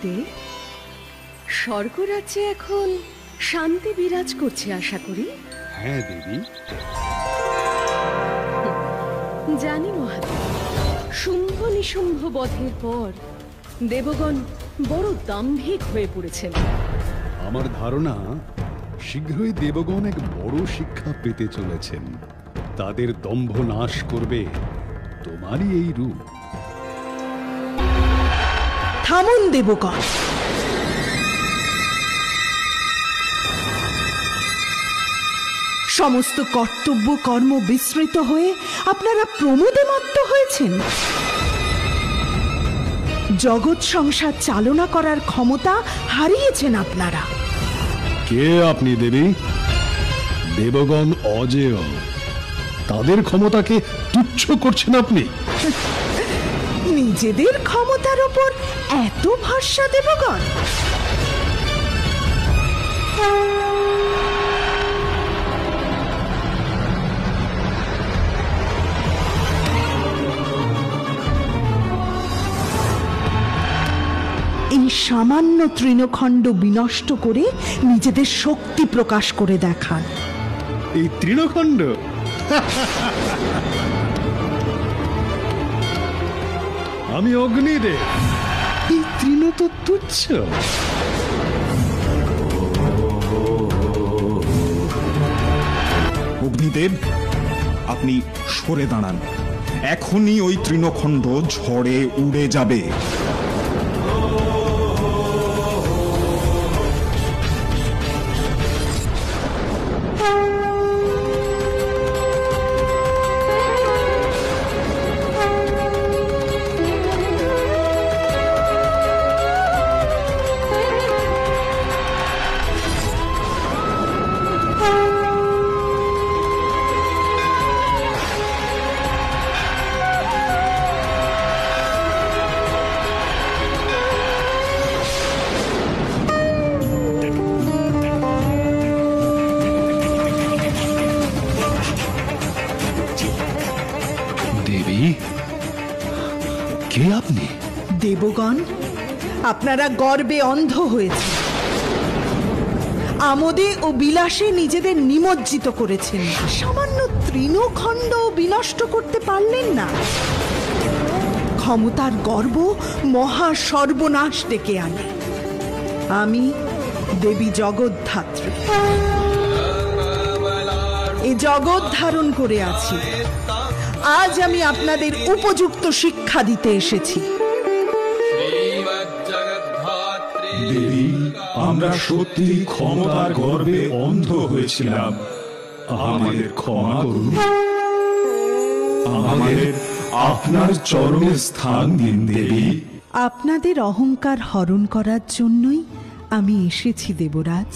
গুরুদেব, স্বর্গরাজ্যে এখন শান্তি বিরাজ করছে আশা করি। হ্যাঁ দেবী, জানি মহাদেব, শুম্ভ নিশুম্ভ বধের পর দেবগণ বড় দাম্ভিক হয়ে পড়েছেন। আমার ধারণা শীঘ্রই দেবগণ এক বড় শিক্ষা পেতে চলেছেন। তাদের দম্ভ নাশ করবে তোমারই এই রূপ। থামুন দেবগণ, সমস্ত কর্তব্য কর্ম বিস্মৃত হয়ে আপনারা প্রমোদে মত্ত হয়েছেন। জগৎ সংসার চালনা করার ক্ষমতা হারিয়েছেন আপনারা। কে আপনি দেবী? দেবগণ অজেয়, তাদের ক্ষমতাকে তুচ্ছ করছেন আপনি। নিজেদের ক্ষমতার উপর এত ভরসা দেবগণ? এই সামান্য তৃণখণ্ড বিনষ্ট করে নিজেদের শক্তি প্রকাশ করে দেখান। এই তৃণখণ্ড? আমি অগ্নিদেব, এই তৃণ তো তুচ্ছ। অগ্নিদেব, আপনি সরে দাঁড়ান। এখনই ওই তৃণখণ্ড ঝড়ে উড়ে যাবে। কে আপনি? দেবগণ, আপনারা গর্বে অন্ধ হয়েছে, আমোদে ও বিলাসে নিজেদের নিমজ্জিত করেছেন। সামান্য তৃণখণ্ড বিনষ্ট করতে পারলেন না। ক্ষমতার গর্ব মহা সর্বনাশ ডেকে আনে। আমি দেবী জগদ্ধাত্রী, এ জগৎ ধারণ করে আছি। আজ আমি আপনাদের উপযুক্ত শিক্ষা দিতে এসেছি। দেবী, আমরা সত্যি ক্ষমতার গর্বে অন্ধ হয়েছিলাম। আমাদের ক্ষমা করুন। আমাদের আপনার চরণে স্থান দিন দেবী। আপনাদের অহংকার হরণ করার জন্যই আমি এসেছি দেবরাজ।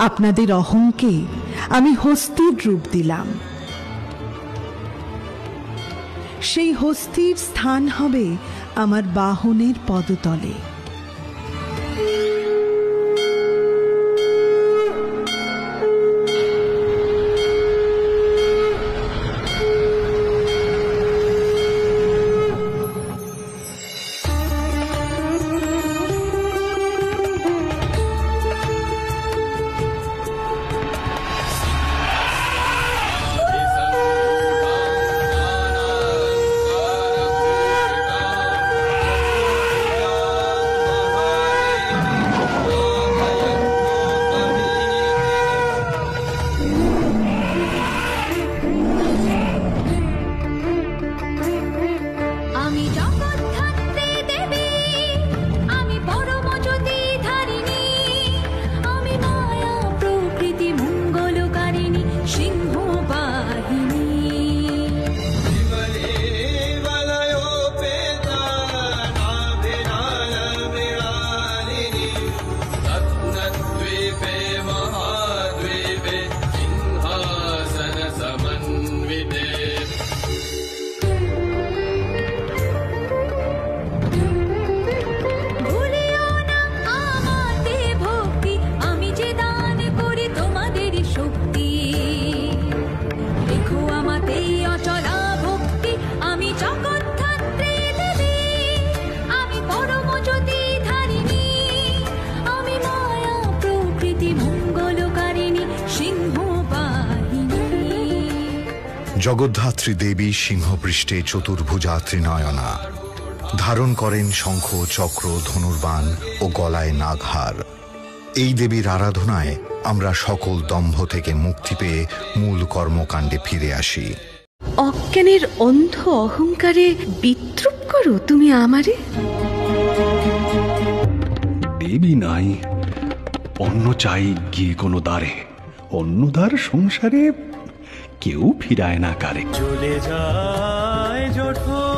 আপনাদের অহংকে আমি হস্তির রূপ দিলাম। সেই হস্তির স্থান হবে আমার বাহনের পদতলে। জগদ্ধাত্রী দেবী সিংহপৃষ্ঠে চতুর্ভুজা ত্রিনয়না, ধারণ করেন শঙ্খ, চক্র, ধনুর্বাণ ও গলায় নাগহার। এই দেবীর আরাধনায় আমরা সকল দম্ভ থেকে মুক্তি পেয়ে মূল কর্মকাণ্ডে ফিরে আসি। অজ্ঞানের অন্ধ অহংকারে বিদ্রুপ করো তুমি আমারে। দেবী নাই, অন্য চাই গিয়ে কোনো দ্বারে, অন্য দ্বার সংসারে কেউ ফিরায় না কারে। চলে যায় জঠর